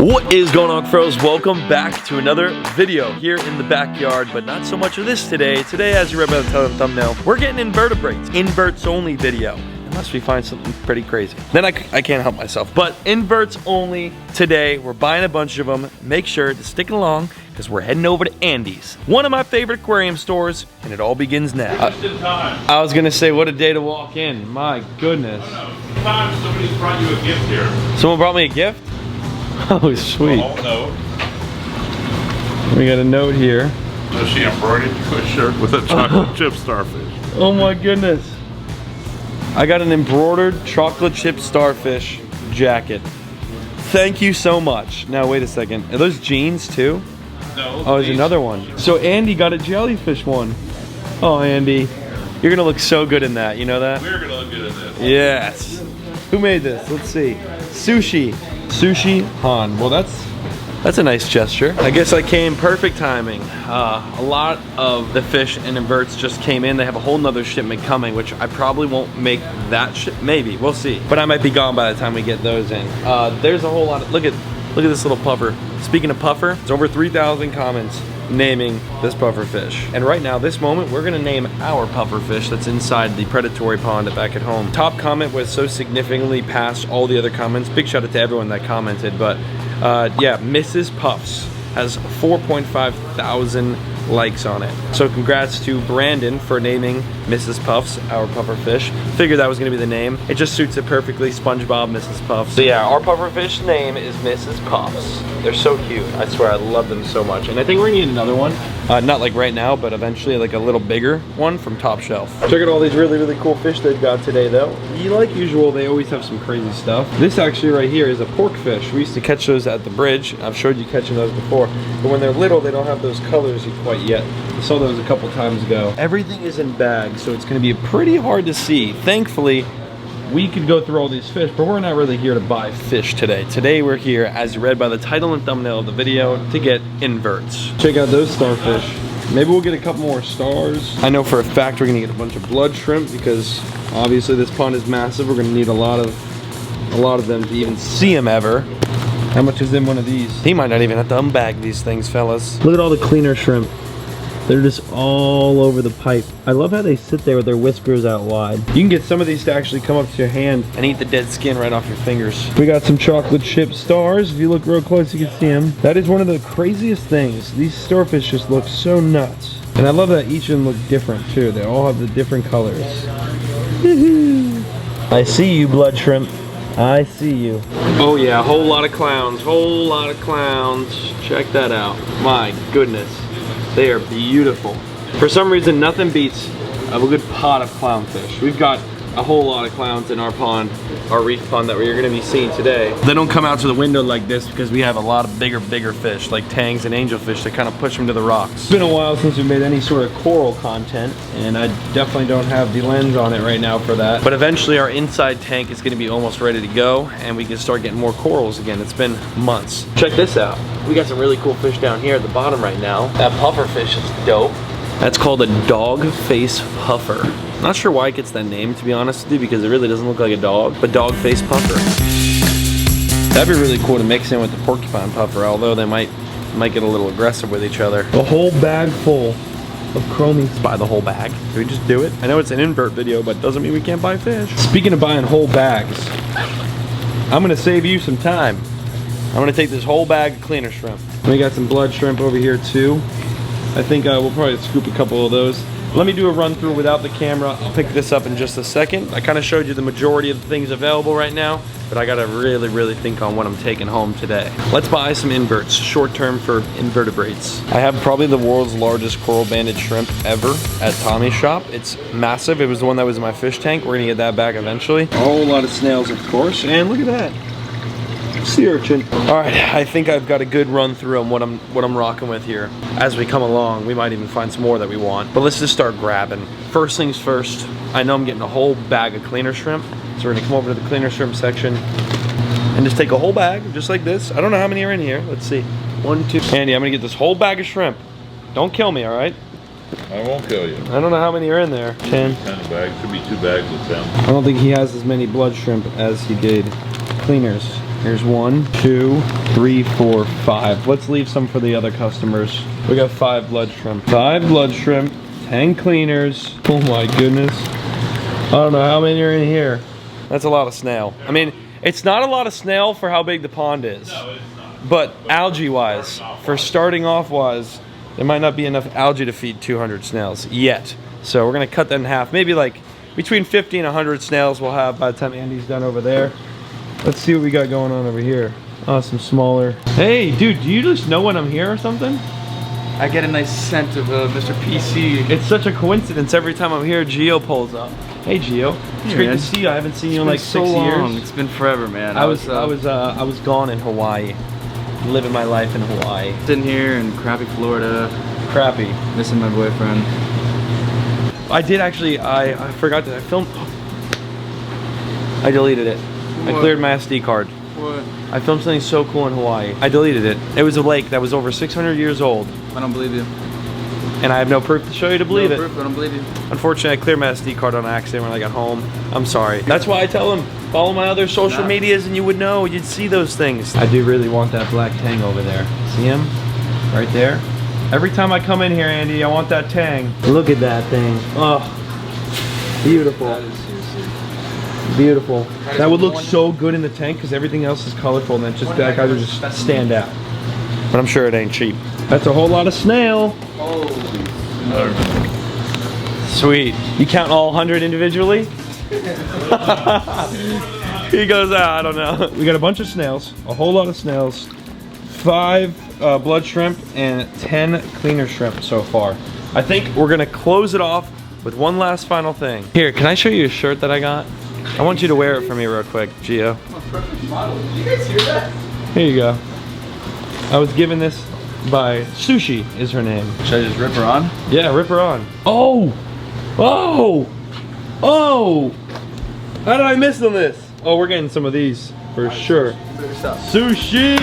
What is going on, Cuffros? Welcome back to another video here in the backyard, but not so much of this today. Today, as you read by the thumbnail, we're getting invertebrates, inverts only video. Unless we find something pretty crazy. Then I can't help myself. But inverts only today. We're buying a bunch of them. Make sure to stick along because we're heading over to Andy's, one of my favorite aquarium stores, and it all begins now. Just in time. I was gonna say, what a day to walk in. My goodness. Sometimes somebody's brought you a gift here. Someone brought me a gift? Oh, sweet. Oh, no. We got a note here. So she embroidered you a shirt with a chocolate chip starfish. Oh my goodness. I got an embroidered chocolate chip starfish jacket. Thank you so much. Now wait a second. Are those jeans too? No. Oh, there's another one. So Andy got a jellyfish one. Oh, Andy. You're gonna look so good in that, you know that? We're gonna look good in this. Yes. Who made this? Let's see. Sushi. Sushi Han. Well, that's a nice gesture. I guess I came perfect timing. A lot of the fish and inverts just came in. They have a whole nother shipment coming, which I probably won't make that maybe, we'll see. But I might be gone by the time we get those in. There's a whole lot of, look at this little puffer. Speaking of puffer, it's over 3,000 comments naming this puffer fish. And right now, this moment, we're gonna name our puffer fish that's inside the predatory pond back at home. Top comment was so significantly past all the other comments. Big shout out to everyone that commented, but yeah, Mrs. Puffs has 4.5 thousand likes on it. So congrats to Brandon for naming Mrs. Puffs our puffer fish. Figured that was gonna be the name. It just suits it perfectly, SpongeBob, Mrs. Puffs. So yeah, our puffer fish name is Mrs. Puffs. They're so cute. I swear, I love them so much. And I think we're gonna need another one. Not like right now, but eventually like a little bigger one from Top Shelf. Check out all these really, really cool fish they've got today though. Like usual, they always have some crazy stuff. This actually right here is a pork fish. We used to catch those at the bridge. I've showed you catching those before. But when they're little, they don't have those colors quite yet. I saw those a couple times ago. Everything is in bags, so it's gonna be pretty hard to see. Thankfully, we could go through all these fish, but we're not really here to buy fish today. Today we're here, as you read by the title and thumbnail of the video, to get inverts. Check out those starfish. Maybe we'll get a couple more stars. I know for a fact we're gonna get a bunch of blood shrimp because obviously this pond is massive. We're gonna need a lot of them to even see them ever. How much is in one of these? He might not even have to unbag these things, fellas. Look at all the cleaner shrimp. They're just all over the pipe. I love how they sit there with their whiskers out wide. You can get some of these to actually come up to your hand and eat the dead skin right off your fingers. We got some chocolate chip stars. If you look real close, you can see them. That is one of the craziest things. These starfish just look so nuts. And I love that each of them look different too. They all have the different colors. I see you, blood shrimp. I see you. Oh yeah, a whole lot of clowns. Whole lot of clowns. Check that out. My goodness. They are beautiful. For some reason, nothing beats a good pot of clownfish. We've got a whole lot of clowns in our pond, our reef pond that we're gonna be seeing today. They don't come out to the window like this because we have a lot of bigger fish, like tangs and angelfish that kind of push them to the rocks. It's been a while since we made any sort of coral content, and I definitely don't have the lens on it right now for that. But eventually our inside tank is gonna be almost ready to go, and we can start getting more corals again. It's been months. Check this out. We got some really cool fish down here at the bottom right now. That puffer fish is dope. That's called a dog face puffer. Not sure why it gets that name, to be honest with you, because it really doesn't look like a dog, but dog face puffer. That'd be really cool to mix in with the porcupine puffer, although they might get a little aggressive with each other. A whole bag full of chromies. Buy the whole bag. Do we just do it? I know it's an invert video, but doesn't mean we can't buy fish. Speaking of buying whole bags, I'm gonna save you some time. I'm gonna take this whole bag of cleaner shrimp. We got some blood shrimp over here too. I think we'll probably scoop a couple of those. Let me do a run through without the camera. I'll pick this up in just a second. I kind of showed you the majority of the things available right now, but I gotta really, really think on what I'm taking home today. Let's buy some inverts, short term for invertebrates. I have probably the world's largest coral banded shrimp ever at Tommy's shop. It's massive. It was the one that was in my fish tank. We're gonna get that back eventually. A whole lot of snails, of course, and look at that. Sea urchin. All right, I think I've got a good run through on what I'm rocking with here. As we come along, we might even find some more that we want. But let's just start grabbing. First things first, I know I'm getting a whole bag of cleaner shrimp. So we're gonna come over to the cleaner shrimp section and just take a whole bag, just like this. I don't know how many are in here. Let's see. 1, 2. Andy, I'm gonna get this whole bag of shrimp. Don't kill me, all right? I won't kill you. I don't know how many are in there. 10. 10 bags. Should be 2 bags with them. I don't think he has as many blood shrimp as he did cleaners. Here's 1, 2, 3, 4, 5. Let's leave some for the other customers. We got 5 blood shrimp. 5 blood shrimp, 10 cleaners. Oh my goodness. I don't know how many are in here. That's a lot of snail. I mean, it's not a lot of snail for how big the pond is. No, it's not. But algae-wise, for starting off-wise, there might not be enough algae to feed 200 snails yet. So we're gonna cut that in half. Maybe like between 50 and 100 snails we'll have by the time Andy's done over there. Let's see what we got going on over here. Oh, some smaller. Hey, dude, do you just know when I'm here or something? I get a nice scent of Mr. PC. It's such a coincidence. Every time I'm here, Gio pulls up. Hey, Gio. It's great to see you. I haven't seen you in like 6 years. It's been forever, man. I was gone in Hawaii, living my life in Hawaii. Sitting here in crappy Florida. Crappy. Missing my boyfriend. I did actually. I forgot that I filmed. I deleted it. What? I cleared my SD card. What? I filmed something so cool in Hawaii. I deleted it. It was a lake that was over 600 years old. I don't believe you. And I have no proof to show you to believe it. Proof, I don't believe you. Unfortunately, I cleared my SD card on accident when I got home. I'm sorry. That's why I tell them, follow my other social medias and you would know. You'd see those things. I do really want that black tang over there. See him? Right there. Every time I come in here, Andy, I want that tang. Look at that thing. Oh, beautiful. That is seriously beautiful. That would look so good in the tank because everything else is colorful and then just that guy would just stand out. But I'm sure it ain't cheap. That's a whole lot of snail. Sweet. You count all 100 individually? He goes, I don't know. We got a bunch of snails, a whole lot of snails, 5 blood shrimp and 10 cleaner shrimp so far. I think we're gonna close it off with one last final thing. Here, can I show you a shirt that I got? I want you to wear it for me real quick, Gio. perfect model. Did you guys hear that? Here you go. I was given this by Sushi is her name. Should I just rip her on? Yeah, rip her on. Oh! Oh! Oh! How did I miss on this? Oh, we're getting some of these for sure. Sushi!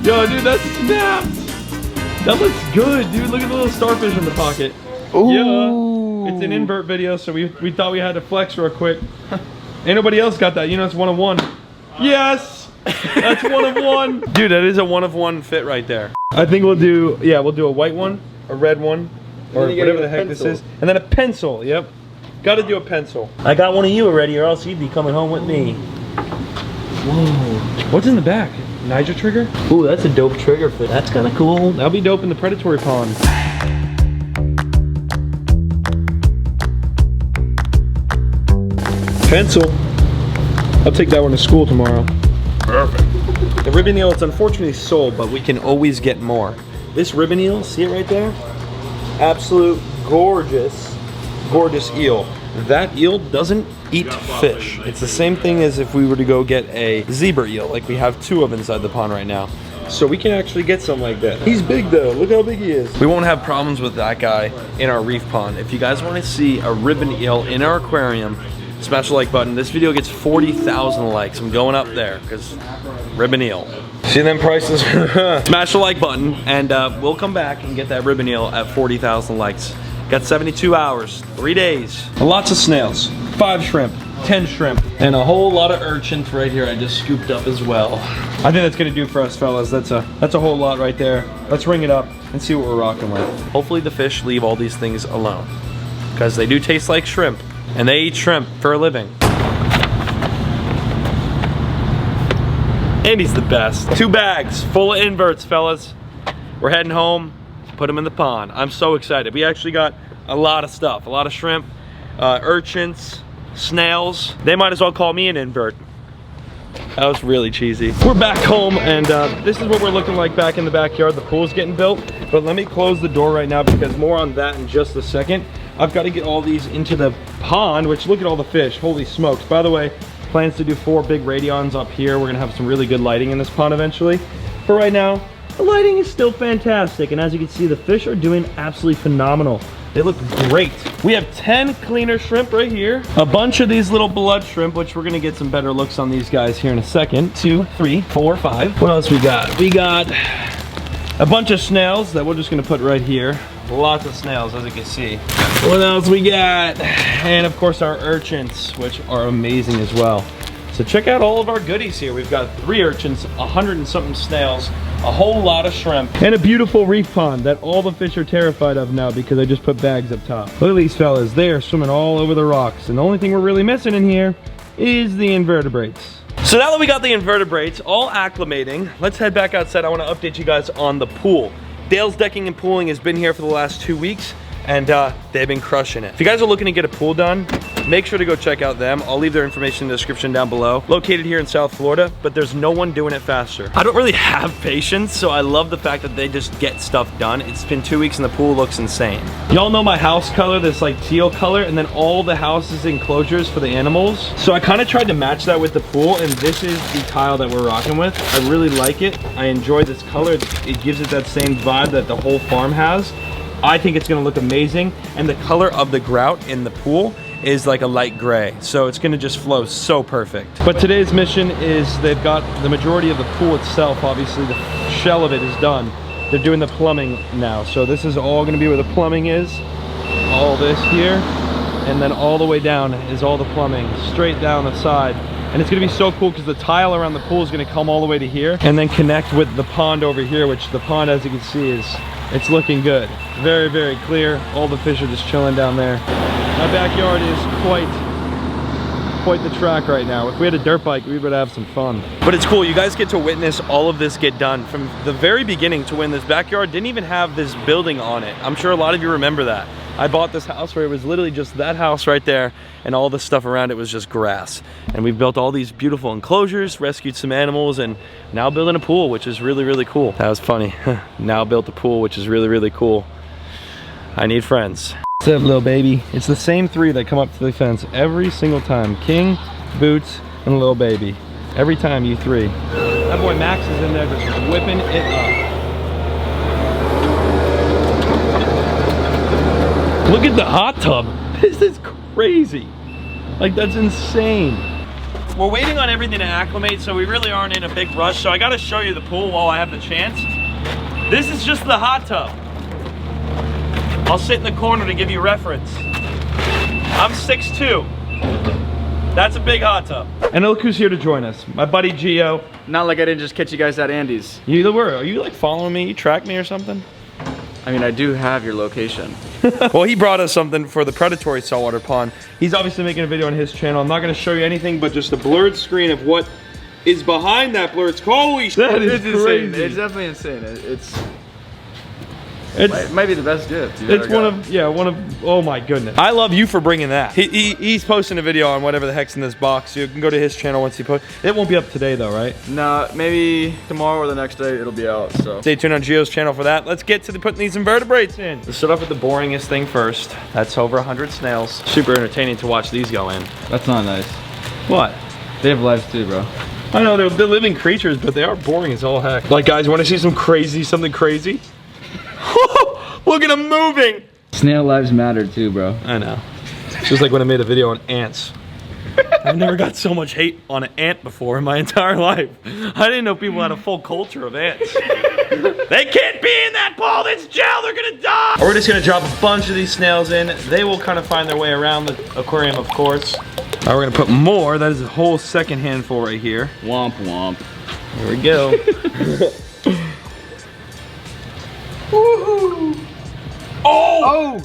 Yo, dude, that snaps! That looks good, dude. Look at the little starfish in the pocket. Ooh. Yeah. It's an invert video, so we thought we had to flex real quick. Ain't nobody else got that. You know, it's 1 of 1. Yes! That's 1 of 1. Dude, that is a 1 of 1 fit right there. I think we'll do a white one, a red one, or whatever the heck this is. And then a pencil, yep. Gotta do a pencil. I got one of you already, or else you'd be coming home with me. Whoa. What's in the back? Niger trigger? Ooh, that's a dope trigger fit. That's kind of cool. That'll be dope in the predatory pond. Pencil. I'll take that one to school tomorrow. Perfect. The ribbon eel, it's unfortunately sold, but we can always get more. This ribbon eel, see it right there? Absolute gorgeous, gorgeous eel. That eel doesn't eat fish. It's the same thing as if we were to go get a zebra eel, like we have 2 of inside the pond right now. So we can actually get some like that. He's big though, look how big he is. We won't have problems with that guy in our reef pond. If you guys want to see a ribbon eel in our aquarium, smash the like button. This video gets 40,000 likes. I'm going up there because ribbon eel. See them prices? Smash the like button and we'll come back and get that ribbon eel at 40,000 likes. Got 72 hours, 3 days. Lots of snails, 5 shrimp, 10 shrimp, and a whole lot of urchins right here I just scooped up as well. I think that's gonna do for us, fellas. That's a whole lot right there. Let's ring it up and see what we're rocking with. Hopefully the fish leave all these things alone because they do taste like shrimp. And they eat shrimp for a living. Andy's the best. 2 bags full of inverts, fellas. We're heading home, put them in the pond. I'm so excited. We actually got a lot of stuff, a lot of shrimp, urchins, snails. They might as well call me an invert. That was really cheesy. We're back home and this is what we're looking like back in the backyard. The pool's getting built, but let me close the door right now because more on that in just a second. I've got to get all these into the pond, which look at all the fish, holy smokes. By the way, plans to do 4 big radions up here. We're gonna have some really good lighting in this pond eventually. For right now, the lighting is still fantastic. And as you can see, the fish are doing absolutely phenomenal. They look great. We have 10 cleaner shrimp right here. A bunch of these little blood shrimp, which we're gonna get some better looks on these guys here in a second. 2, 3, 4, 5. What else we got? We got a bunch of snails that we're just gonna put right here. Lots of snails, as you can see. What else we got? And of course our urchins, which are amazing as well. So check out all of our goodies here. We've got 3 urchins, 100 and something snails, a whole lot of shrimp, and a beautiful reef pond that all the fish are terrified of now because I just put bags up top. Look at these fellas. They are swimming all over the rocks. And the only thing we're really missing in here is the invertebrates. So now that we got the invertebrates all acclimating, let's head back outside. I want to update you guys on the pool. Dale's Decking and Pooling has been here for the last 2 weeks, and they've been crushing it. If you guys are looking to get a pool done, make sure to go check out them. I'll leave their information in the description down below. Located here in South Florida, but there's no one doing it faster. I don't really have patience, so I love the fact that they just get stuff done. It's been 2 weeks and the pool looks insane. Y'all know my house color, this like teal color, and then all the houses enclosures for the animals. So I kind of tried to match that with the pool, and this is the tile that we're rocking with. I really like it. I enjoy this color. It gives it that same vibe that the whole farm has. I think it's gonna look amazing, and the color of the grout in the pool is like a light gray, so it's gonna just flow so perfect. But today's mission is they've got the majority of the pool itself, obviously the shell of it is done. They're doing the plumbing now, so this is all gonna be where the plumbing is. All this here, and then all the way down is all the plumbing, straight down the side. And it's gonna be so cool because the tile around the pool is gonna come all the way to here and then connect with the pond over here, which the pond, as you can see, it's looking good. Very, very clear. All the fish are just chilling down there. My backyard is quite the track right now. If we had a dirt bike, we would have some fun. But it's cool, you guys get to witness all of this get done from the very beginning to when this backyard didn't even have this building on it. I'm sure a lot of you remember that. I bought this house where it was literally just that house right there, and all the stuff around it was just grass. And we've built all these beautiful enclosures, rescued some animals, and now building a pool, which is really, really cool. That was funny. Now built a pool, which is really, really cool. I need friends. What's up, little baby? It's the same 3 that come up to the fence every single time. King, Boots, and little baby. Every time, you 3. That boy Max is in there just whipping it up. Look at the hot tub. This is crazy. Like, that's insane. We're waiting on everything to acclimate, so we really aren't in a big rush. So I gotta show you the pool while I have the chance. This is just the hot tub. I'll sit in the corner to give you reference. I'm 6'2". That's a big hot tub. And look who's here to join us. My buddy Gio. Not like I didn't just catch you guys at Andy's. You were. Are you like following me? You track me or something? I mean, I do have your location. Well, he brought us something for the predatory saltwater pond. He's obviously making a video on his channel. I'm not going to show you anything but just a blurred screen of what is behind that blur. It's holy shit. That is crazy. Insane. It's definitely insane. It might be the best gift. It's one of, oh my goodness. I love you for bringing that. He's posting a video on whatever the heck's in this box. You can go to his channel once he posts. It won't be up today though, right? No, maybe tomorrow or the next day it'll be out, so. Stay tuned on Gio's channel for that. Let's get to putting these invertebrates in. Let's start off with the boringest thing first. That's over 100 snails. Super entertaining to watch these go in. That's not nice. What? They have lives too, bro. I know, they're living creatures, but they are boring as all heck. Like, guys, want to see something crazy? Look at them moving! Snail lives matter too, bro. I know. It's just like when I made a video on ants. I've never got so much hate on an ant before in my entire life. I didn't know people had a full culture of ants. They can't be in that ball, that's gel, they're gonna die! We're just gonna drop a bunch of these snails in. They will kind of find their way around the aquarium, of course. All right, we're gonna put more. That is a whole second handful right here. Womp womp. Here we go. Woohoo! Oh!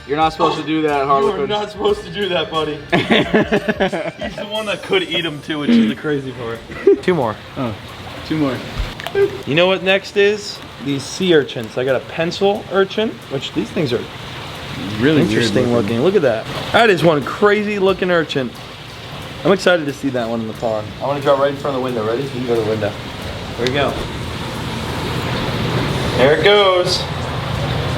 You're not supposed to do that, Harlequin. You're not supposed to do that, buddy. He's the one that could eat them too, which is the crazy part. 2 more. Oh, 2 more. You know what next is? These sea urchins. I got a pencil urchin, which these things are really interesting looking. Look at that. That is one crazy looking urchin. I'm excited to see that one in the pond. I want to drop right in front of the window. Ready? You can go to the window. There we go. There it goes.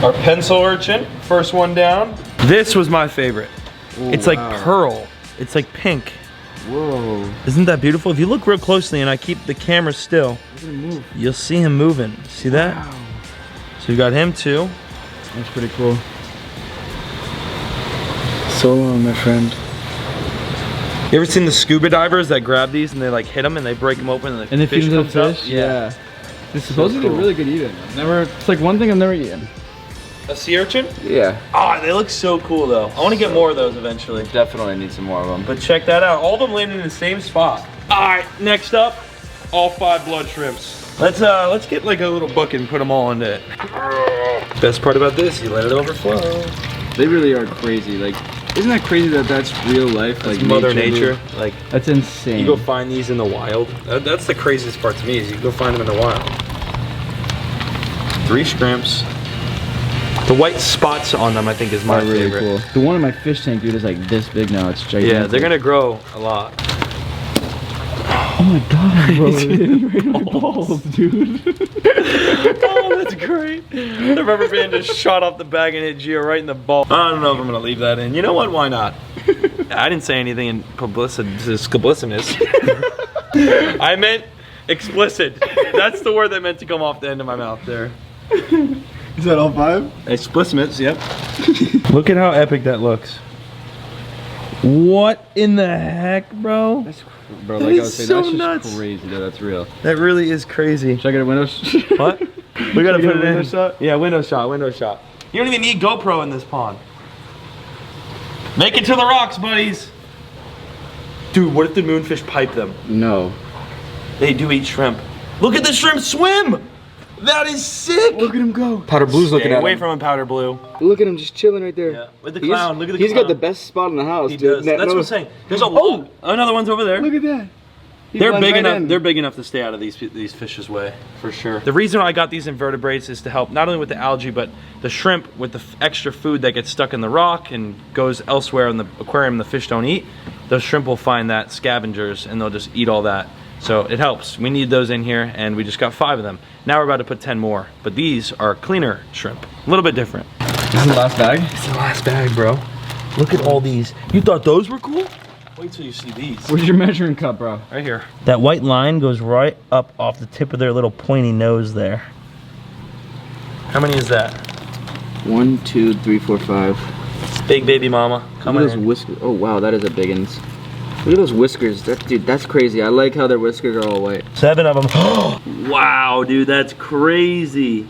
Our pencil urchin, first one down. This was my favorite. Ooh, it's like pearl. It's like pink. Whoa. Isn't that beautiful? If you look real closely and I keep the camera still, you'll see him moving. See that? Wow. So you got him too. That's pretty cool. So long, my friend. You ever seen the scuba divers that grab these and they like hit them and they break them open and the fish comes up? Yeah. It's supposedly really good eating. It's like one thing I've never eaten. A sea urchin? Yeah. Oh, they look so cool though. I want to get more of those eventually. Definitely need some more of them. But check that out. All of them landed in the same spot. All right, next up, all 5 blood shrimps. Let's get like a little bucket and put them all into it. Best part about this, you let it overflow. They really are crazy. Like, isn't that crazy that that's real life? That's like Mother Nature. Like, that's insane. You go find these in the wild. That's the craziest part to me is you go find them in the wild. 3 shrimps. The white spots on them, I think, is my favorite. Cool. The one in my fish tank, dude, is like this big now. It's gigantic. Yeah, they're gonna grow a lot. Oh my god, bro. Right on my balls, dude. Oh, that's great. The rubber band just shot off the bag and hit Gio right in the ball. I don't know if I'm gonna leave that in. You know what? Why not? I didn't say anything in publicness. I meant explicit. That's the word that meant to come off the end of my mouth there. Is that all 5? Explicit, yep. Look at how epic that looks. What in the heck, bro? That's, bro, like I was saying, so that's just nuts. crazy, dude. That's real. That really is crazy. Should I get a window shot? What? We gotta put it in. Window shot? Yeah, window shot, window shot. You don't even need GoPro in this pond. Make it to the rocks, buddies. Dude, what if the moonfish pipe them? No. They do eat shrimp. Look at the shrimp swim! That is sick! Look at him go. Powder Blue's looking Stay at away him. from him, Powder Blue. Look at him just chilling right there. Yeah, with the clown. Look at the He's clown. got the best spot in the house, He dude. does. That's what I'm saying. There's a lot. Another one's over there. Look at that. They're big enough. They're big enough to stay out of these fish's way, for sure. The reason I got these invertebrates is to help not only with the algae, but the shrimp with the extra food that gets stuck in the rock and goes elsewhere in the aquarium the fish don't eat. Those shrimp will find that scavengers and they'll just eat all that. So it helps. We need those in here and we just got 5 of them. Now we're about to put 10 more, but these are cleaner shrimp. A little bit different. This is the last bag? It's the last bag, bro. Look at all these. You thought those were cool? Wait till you see these. Where's your measuring cup, bro? Right here. That white line goes right up off the tip of their little pointy nose there. How many is that? 1, 2, 3, 4, 5. Big baby mama. Come Look on. at those whiskers. Oh wow, that is a big one. Look at those whiskers. Dude, that's crazy. I like how their whiskers are all white. 7 of them. Wow, dude, that's crazy.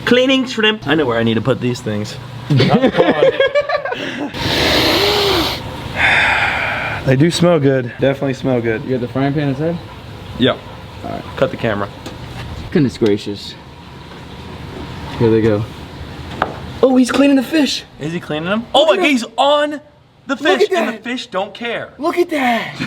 Cleaning shrimp. I know where I need to put these things. They do smell good. Definitely smell good. You got the frying pan inside? Yep. All right. Cut the camera. Goodness gracious. Here they go. Oh, he's cleaning the fish. Is he cleaning them? Oh my God, he's on the fish, and the fish don't care. Look at that.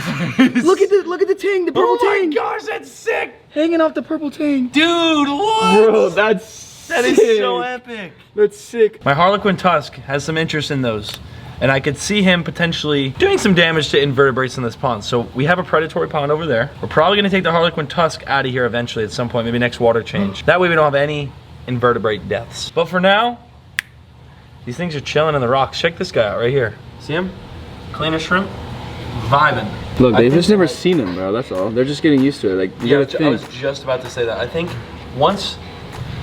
look at the ting, the purple ting. Oh my gosh, that's sick. Hanging off the purple ting. Dude, what? Bro, that is so epic. That's sick. My Harlequin tusk has some interest in those. And I could see him potentially doing some damage to invertebrates in this pond. So we have a predatory pond over there. We're probably gonna take the Harlequin tusk out of here eventually at some point, maybe next water change. That way we don't have any invertebrate deaths. But for now, these things are chilling in the rocks. Check this guy out right here. See him? Cleaner shrimp, vibing. Look, they've just never seen them, bro, that's all. They're just getting used to it. Like, you gotta I was think. just about to say that. I think once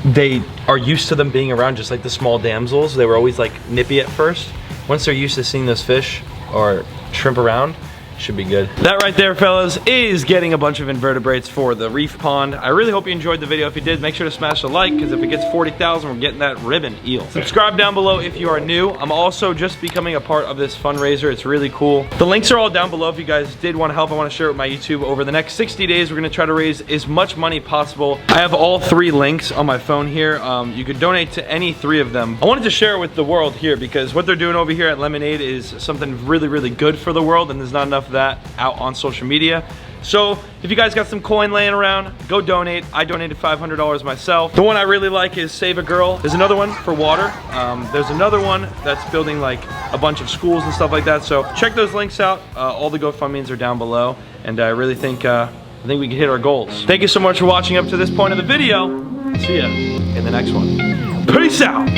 they are used to them being around, just like the small damsels, they were always like nippy at first. Once they're used to seeing those fish or shrimp around, should be good. That right there, fellas, is getting a bunch of invertebrates for the reef pond. I really hope you enjoyed the video. If you did, make sure to smash the like, because if it gets 40,000, we're getting that ribbon eel. Subscribe down below if you are new. I'm also just becoming a part of this fundraiser. It's really cool. The links are all down below if you guys did want to help. I want to share it with my YouTube. Over the next 60 days, we're going to try to raise as much money possible. I have all 3 links on my phone here. You could donate to any 3 of them. I wanted to share it with the world here, because what they're doing over here at Lemonade is something really, really good for the world, and there's not enough of that out on social media. So if you guys got some coin laying around, go donate. I donated $500 myself. The one I really like is Save a Girl. There's another one for water. There's another one that's building like a bunch of schools and stuff like that. So check those links out. All the GoFundMes are down below, and I really think we can hit our goals. Thank you so much for watching up to this point of the video. See ya in the next one. Peace out.